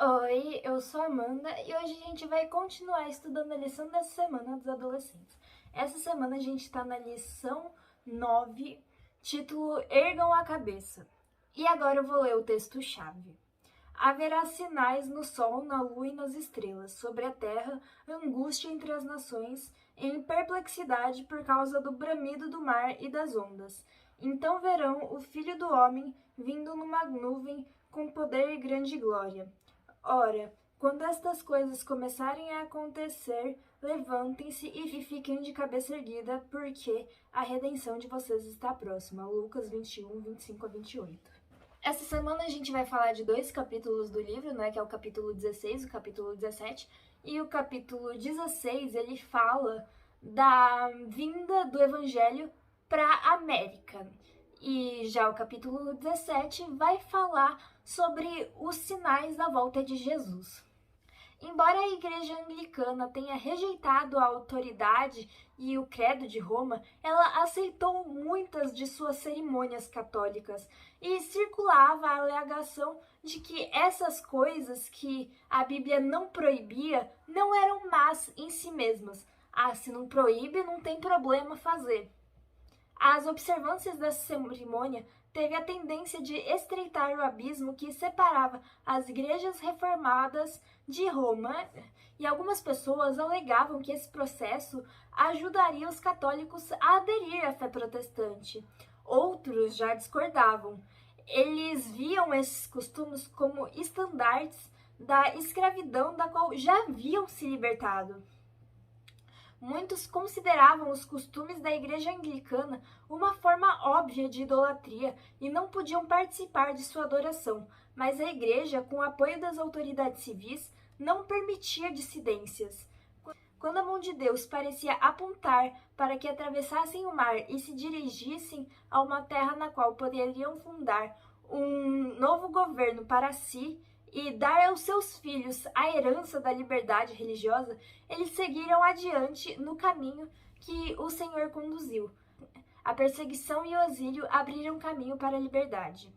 Oi, eu sou a Amanda e hoje a gente vai continuar estudando a lição dessa semana dos adolescentes. Essa semana a gente está na lição 9, título Ergam a Cabeça. E agora eu vou ler o texto-chave. Haverá sinais no sol, na lua e nas estrelas, sobre a terra, angústia entre as nações, em perplexidade por causa do bramido do mar e das ondas. Então verão o Filho do Homem vindo numa nuvem com poder e grande glória. Ora, quando estas coisas começarem a acontecer, levantem-se e fiquem de cabeça erguida, porque a redenção de vocês está próxima. Lucas 21, 25 a 28. Essa semana a gente vai falar de dois capítulos do livro, né, que é o capítulo 16 e o capítulo 17. E o capítulo 16, ele fala da vinda do evangelho para a América. E já o capítulo 17 vai falar sobre os sinais da volta de Jesus. Embora a Igreja Anglicana tenha rejeitado a autoridade e o credo de Roma, ela aceitou muitas de suas cerimônias católicas e circulava a alegação de que essas coisas que a Bíblia não proibia não eram más em si mesmas. Ah, se não proíbe, não tem problema fazer. As observâncias dessa cerimônia teve a tendência de estreitar o abismo que separava as igrejas reformadas de Roma, e algumas pessoas alegavam que esse processo ajudaria os católicos a aderir à fé protestante. Outros já discordavam. Eles viam esses costumes como estandartes da escravidão da qual já haviam se libertado. Muitos consideravam os costumes da Igreja Anglicana uma forma óbvia de idolatria e não podiam participar de sua adoração, mas a Igreja, com o apoio das autoridades civis, não permitia dissidências. Quando a mão de Deus parecia apontar para que atravessassem o mar e se dirigissem a uma terra na qual poderiam fundar um novo governo para si, e dar aos seus filhos a herança da liberdade religiosa, eles seguiram adiante no caminho que o Senhor conduziu. A perseguição e o exílio abriram caminho para a liberdade.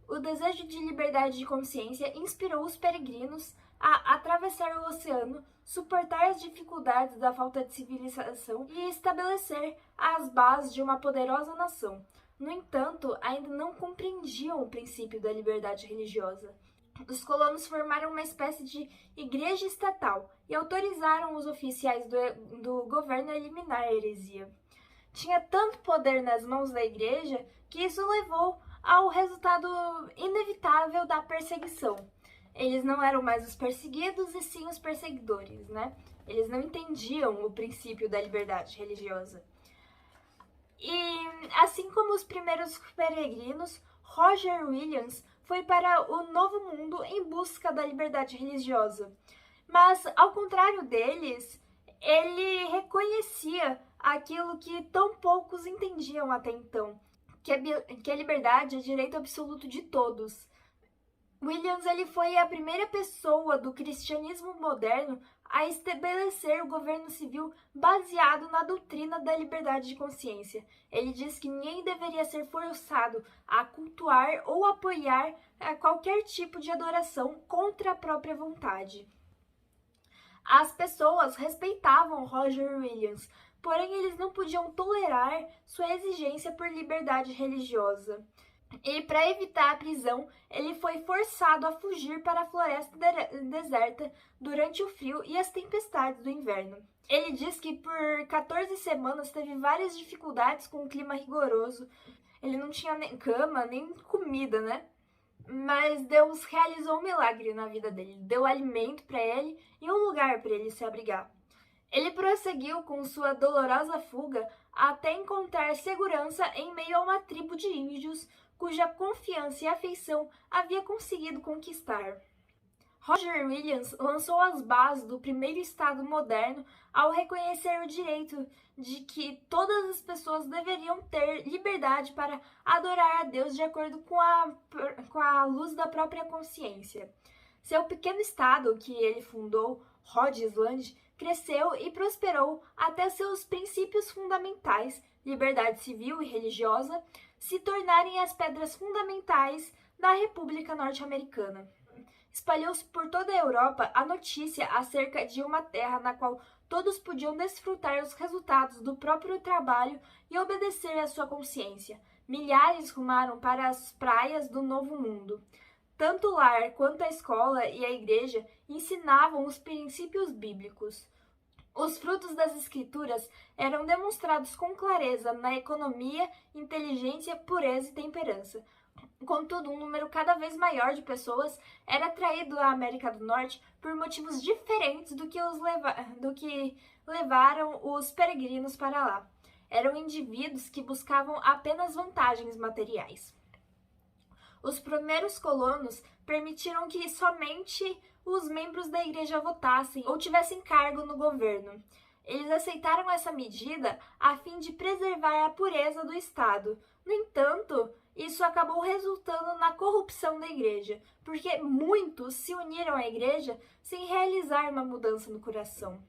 O desejo de liberdade de consciência inspirou os peregrinos a atravessar o oceano, suportar as dificuldades da falta de civilização e estabelecer as bases de uma poderosa nação. No entanto, ainda não compreendiam o princípio da liberdade religiosa. Os colonos formaram uma espécie de igreja estatal e autorizaram os oficiais do governo a eliminar a heresia. Tinha tanto poder nas mãos da igreja que isso levou ao resultado inevitável da perseguição. Eles não eram mais os perseguidos e sim os perseguidores, né? Eles não entendiam o princípio da liberdade religiosa. E assim como os primeiros peregrinos, Roger Williams foi para o Novo Mundo em busca da liberdade religiosa. Mas, ao contrário deles, ele reconhecia aquilo que tão poucos entendiam até então, que a liberdade é direito absoluto de todos. Williams ele foi a primeira pessoa do cristianismo moderno a estabelecer o governo civil baseado na doutrina da liberdade de consciência. Ele diz que ninguém deveria ser forçado a cultuar ou apoiar qualquer tipo de adoração contra a própria vontade. As pessoas respeitavam Roger Williams, porém eles não podiam tolerar sua exigência por liberdade religiosa. E para evitar a prisão, ele foi forçado a fugir para a floresta deserta durante o frio e as tempestades do inverno. Ele diz que por 14 semanas teve várias dificuldades com o clima rigoroso. Ele não tinha nem cama, nem comida, né? Mas Deus realizou um milagre na vida dele. Deu alimento para ele e um lugar para ele se abrigar. Ele prosseguiu com sua dolorosa fuga até encontrar segurança em meio a uma tribo de índios cuja confiança e afeição havia conseguido conquistar. Roger Williams lançou as bases do primeiro Estado moderno ao reconhecer o direito de que todas as pessoas deveriam ter liberdade para adorar a Deus de acordo com a luz da própria consciência. Seu pequeno Estado, que ele fundou, Rhode Island, cresceu e prosperou até seus princípios fundamentais, liberdade civil e religiosa, se tornarem as pedras fundamentais da República Norte-Americana. espalhou-se por toda a Europa a notícia acerca de uma terra na qual todos podiam desfrutar os resultados do próprio trabalho e obedecer à sua consciência. Milhares rumaram para as praias do Novo Mundo. Tanto o lar quanto a escola e a igreja ensinavam os princípios bíblicos. Os frutos das Escrituras eram demonstrados com clareza na economia, inteligência, pureza e temperança. Contudo, um número cada vez maior de pessoas era atraído à América do Norte por motivos diferentes do que levaram os peregrinos para lá. Eram indivíduos que buscavam apenas vantagens materiais. Os primeiros colonos permitiram que somente os membros da igreja votassem ou tivessem cargo no governo. Eles aceitaram essa medida a fim de preservar a pureza do Estado. No entanto, isso acabou resultando na corrupção da igreja, porque muitos se uniram à igreja sem realizar uma mudança no coração.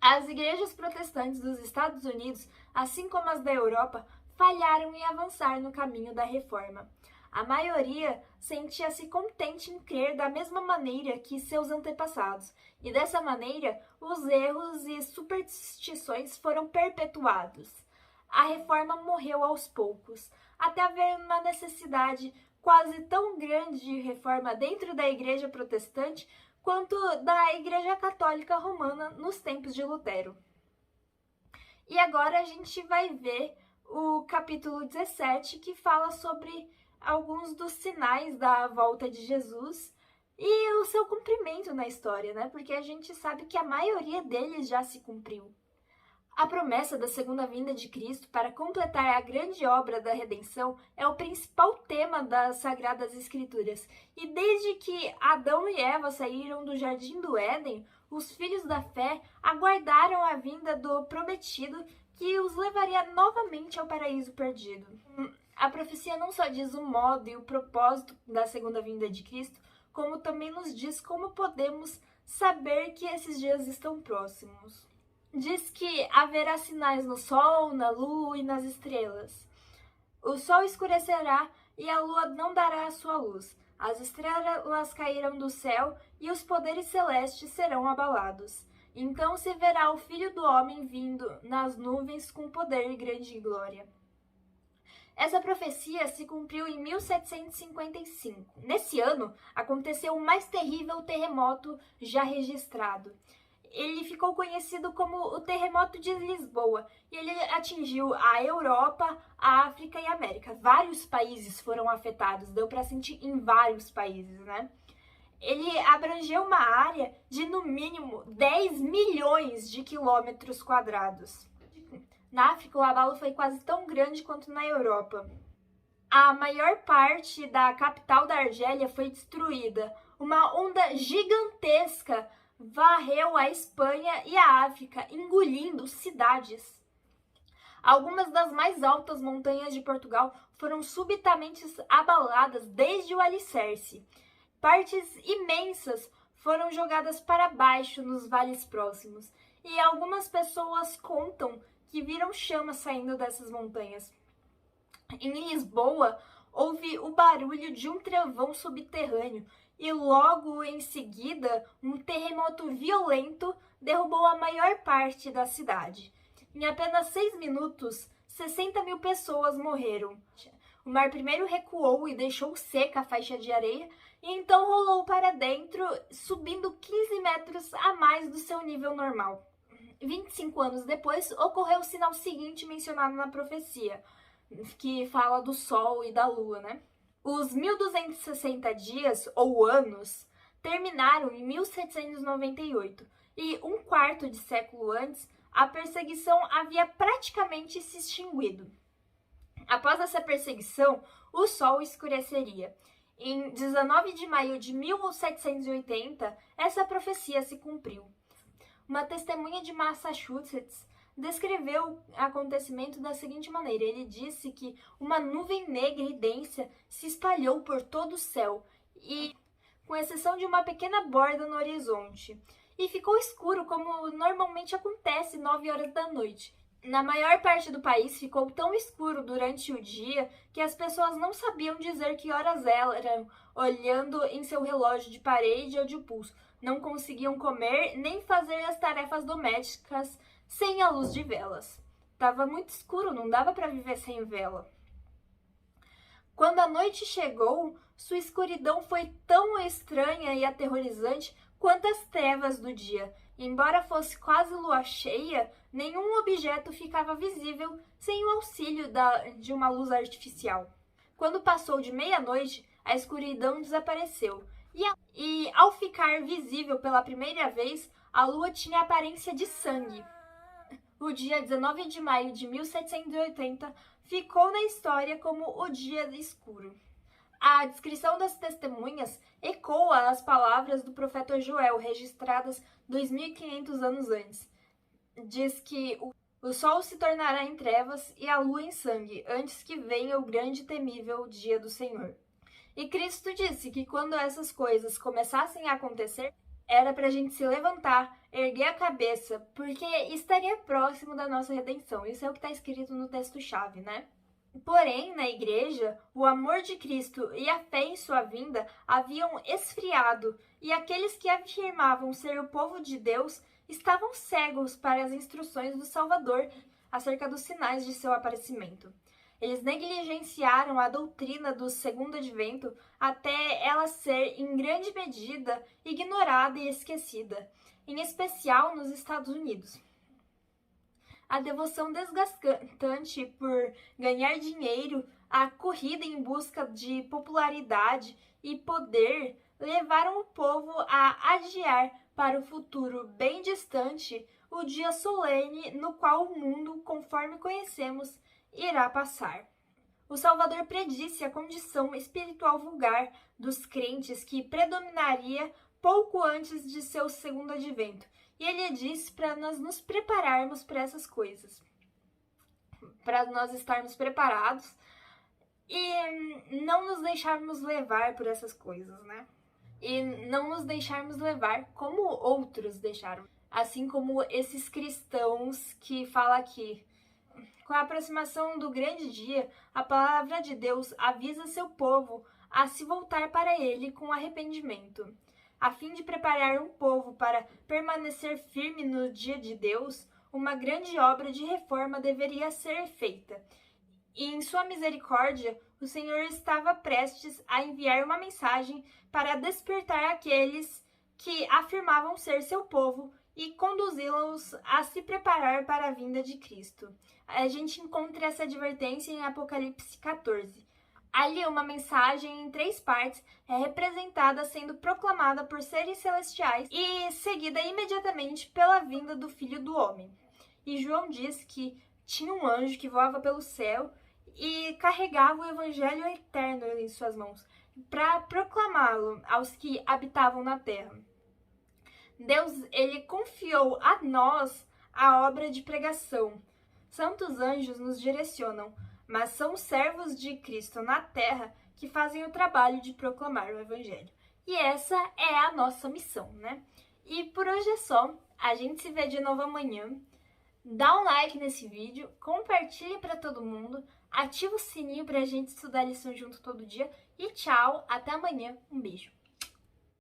As igrejas protestantes dos Estados Unidos, assim como as da Europa, falharam em avançar no caminho da reforma. A maioria sentia-se contente em crer da mesma maneira que seus antepassados, e dessa maneira os erros e superstições foram perpetuados. A reforma morreu aos poucos, até haver uma necessidade quase tão grande de reforma dentro da Igreja Protestante quanto da Igreja Católica Romana nos tempos de Lutero. E agora a gente vai ver o capítulo 17, que fala sobre alguns dos sinais da volta de Jesus e o seu cumprimento na história, né? Porque a gente sabe que a maioria deles já se cumpriu. A promessa da segunda vinda de Cristo para completar a grande obra da redenção é o principal tema das Sagradas Escrituras. E desde que Adão e Eva saíram do Jardim do Éden, os filhos da fé aguardaram a vinda do prometido que os levaria novamente ao paraíso perdido. A profecia não só diz o modo e o propósito da segunda vinda de Cristo, como também nos diz como podemos saber que esses dias estão próximos. Diz que haverá sinais no sol, na lua e nas estrelas. O sol escurecerá e a lua não dará a sua luz. As estrelas cairão do céu e os poderes celestes serão abalados. Então se verá o Filho do Homem vindo nas nuvens com poder e grande glória. Essa profecia se cumpriu em 1755. Nesse ano, aconteceu o mais terrível terremoto já registrado. Ele ficou conhecido como o Terremoto de Lisboa e ele atingiu a Europa, a África e a América. Vários países foram afetados, deu para sentir em vários países, né? Ele abrangeu uma área de no mínimo 10 milhões de quilômetros quadrados. Na África, o abalo foi quase tão grande quanto na Europa. A maior parte da capital da Argélia foi destruída. Uma onda gigantesca varreu a Espanha e a África, engolindo cidades. Algumas das mais altas montanhas de Portugal foram subitamente abaladas desde o alicerce. Partes imensas foram jogadas para baixo nos vales próximos, e algumas pessoas contam que viram chamas saindo dessas montanhas. Em Lisboa, houve o barulho de um trovão subterrâneo e logo em seguida, um terremoto violento derrubou a maior parte da cidade. Em apenas 6 minutos, 60 mil pessoas morreram. O mar primeiro recuou e deixou seca a faixa de areia, e então rolou para dentro, subindo 15 metros a mais do seu nível normal. 25 anos depois, ocorreu o sinal seguinte mencionado na profecia, que fala do Sol e da Lua, né? Os 1260 dias, ou anos, terminaram em 1798, e um quarto de século antes, a perseguição havia praticamente se extinguido. Após essa perseguição, o sol escureceria. Em 19 de maio de 1780, essa profecia se cumpriu. Uma testemunha de Massachusetts descreveu o acontecimento da seguinte maneira. Ele disse que uma nuvem negra e densa se espalhou por todo o céu, e com exceção de uma pequena borda no horizonte, e ficou escuro como normalmente acontece 9 horas da noite. Na maior parte do país ficou tão escuro durante o dia que as pessoas não sabiam dizer que horas eram, olhando em seu relógio de parede ou de pulso. Não conseguiam comer nem fazer as tarefas domésticas sem a luz de velas. Estava muito escuro, não dava para viver sem vela. Quando a noite chegou, sua escuridão foi tão estranha e aterrorizante quanto as trevas do dia. Embora fosse quase lua cheia, nenhum objeto ficava visível sem o auxílio de uma luz artificial. Quando passou de meia-noite, a escuridão desapareceu. E ao ficar visível pela primeira vez, a lua tinha a aparência de sangue. O dia 19 de maio de 1780 ficou na história como o dia escuro. A descrição das testemunhas ecoa as palavras do profeta Joel, registradas 2.500 anos antes. Diz que o sol se tornará em trevas e a lua em sangue, antes que venha o grande e temível dia do Senhor. E Cristo disse que quando essas coisas começassem a acontecer, era para a gente se levantar, erguer a cabeça, porque estaria próximo da nossa redenção. Isso é o que está escrito no texto-chave, né? Porém, na igreja, o amor de Cristo e a fé em sua vinda haviam esfriado, e aqueles que afirmavam ser o povo de Deus estavam cegos para as instruções do Salvador acerca dos sinais de seu aparecimento. Eles negligenciaram a doutrina do segundo advento até ela ser, em grande medida, ignorada e esquecida, em especial nos Estados Unidos. A devoção desgastante por ganhar dinheiro, a corrida em busca de popularidade e poder levaram o povo a adiar para o futuro bem distante o dia solene no qual o mundo, conforme conhecemos, irá passar. O Salvador predisse a condição espiritual vulgar dos crentes que predominaria pouco antes de seu segundo advento. E ele disse para nós nos prepararmos para essas coisas, para nós estarmos preparados e não nos deixarmos levar por essas coisas, né? E não nos deixarmos levar como outros deixaram. Assim como esses cristãos que fala aqui. Com a aproximação do grande dia, a palavra de Deus avisa seu povo a se voltar para ele com arrependimento. A fim de preparar um povo para permanecer firme no dia de Deus, uma grande obra de reforma deveria ser feita. E em sua misericórdia, o Senhor estava prestes a enviar uma mensagem para despertar aqueles que afirmavam ser seu povo e conduzi-los a se preparar para a vinda de Cristo. A gente encontra essa advertência em Apocalipse 14. Ali, uma mensagem em 3 partes é representada sendo proclamada por seres celestiais e seguida imediatamente pela vinda do Filho do Homem. E João diz que tinha um anjo que voava pelo céu e carregava o evangelho eterno em suas mãos para proclamá-lo aos que habitavam na terra. Deus, ele confiou a nós a obra de pregação. Santos anjos nos direcionam, mas são servos de Cristo na terra que fazem o trabalho de proclamar o Evangelho. E essa é a nossa missão, né? E por hoje é só. A gente se vê de novo amanhã. Dá um like nesse vídeo, compartilhe para todo mundo, ativa o sininho para a gente estudar a lição junto todo dia. E tchau, até amanhã. Um beijo.